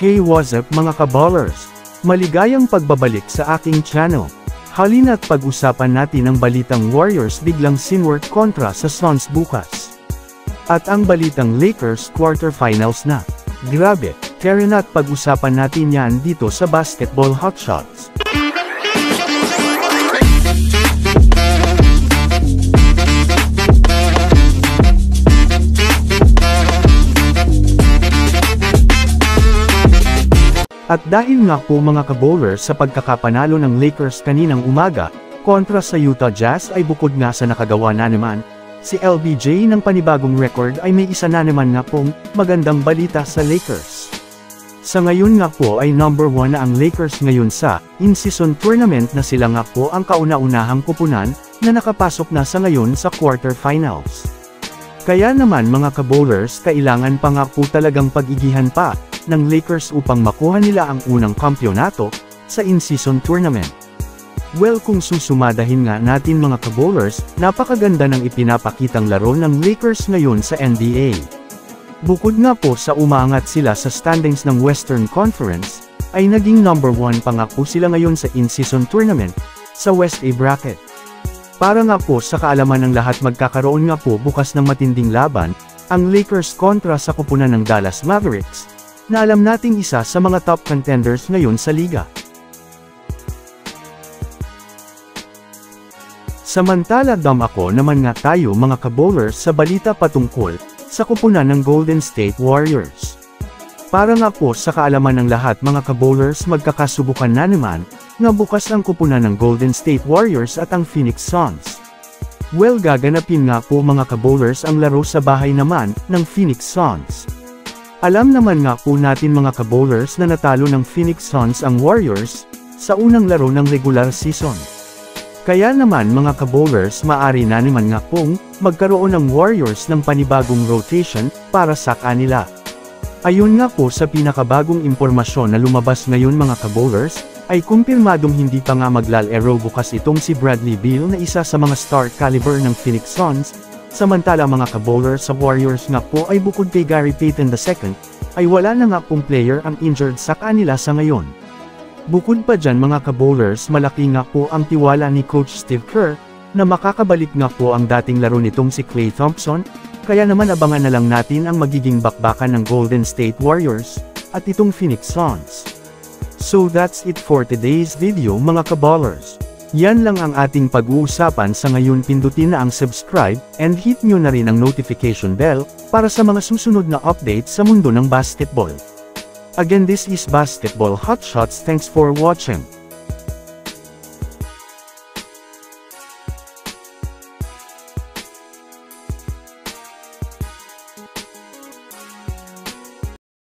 Hey, what's up mga kaballers? Maligayang pagbabalik sa aking channel. Halina't pag-usapan natin ang balitang Warriors biglang sinwork kontra sa Suns bukas. At ang balitang Lakers quarterfinals na. Grabe, tara na't pag-usapan natin yan dito sa Basketball Hotshots. At dahil nga po mga kabowlers sa pagkakapanalo ng Lakers kaninang umaga, kontra sa Utah Jazz ay bukod nga sa nakagawa na naman, si LBJ ng panibagong record ay may isa na naman nga pong magandang balita sa Lakers. Sa ngayon nga po ay number 1 na ang Lakers ngayon sa in-season tournament na sila nga po ang kauna-unahang kupunan na nakapasok na sa ngayon sa quarterfinals. Kaya naman mga kabowlers kailangan pa nga po talagang pag-igihan pa ng Lakers upang makuha nila ang unang kampyonato sa in-season tournament. Well, kung susumadahin nga natin mga kabowlers, napakaganda ng ipinapakitang laro ng Lakers ngayon sa NBA. Bukod nga po sa umangat sila sa standings ng Western Conference, ay naging number 1 pa nga po sila ngayon sa in-season tournament sa West A bracket. Para nga po sa kaalaman ng lahat, magkakaroon nga po bukas ng matinding laban ang Lakers kontra sa koponan ng Dallas Mavericks, na alam nating isa sa mga top contenders ngayon sa liga. Samantala ako naman nga tayo mga kabowlers sa balita patungkol sa koponan ng Golden State Warriors. Para nga po sa kaalaman ng lahat mga kabowlers, magkakasubukan na naman na bukas ang koponan ng Golden State Warriors at ang Phoenix Suns. Well, gaganapin nga po mga kabowlers ang laro sa bahay naman ng Phoenix Suns. Alam naman nga po natin mga kabowlers na natalo ng Phoenix Suns ang Warriors sa unang laro ng regular season. Kaya naman mga kabowlers, maari na naman nga pong magkaroon ng Warriors ng panibagong rotation para sa kanila. Ayun nga po sa pinakabagong impormasyon na lumabas ngayon mga kabowlers, ay kumpirmadong hindi pa nga maglalaro bukas itong si Bradley Beal na isa sa mga star caliber ng Phoenix Suns. Samantala mga kabowlers sa Warriors nga po ay bukod kay Gary Payton II, ay wala na nga pong player ang injured sa kanila sa ngayon. Bukod pa dyan mga kabowlers, malaki nga po ang tiwala ni Coach Steve Kerr, na makakabalik nga po ang dating laro nitong si Klay Thompson, kaya naman abangan na lang natin ang magiging bakbakan ng Golden State Warriors, at itong Phoenix Suns. So that's it for today's video mga kabowlers. Yan lang ang ating pag-uusapan sa ngayon. Pindutin na ang subscribe, and hit nyo na rin ang notification bell, para sa mga susunod na updates sa mundo ng basketball. Again, this is Basketball Hotshots. Thanks for watching.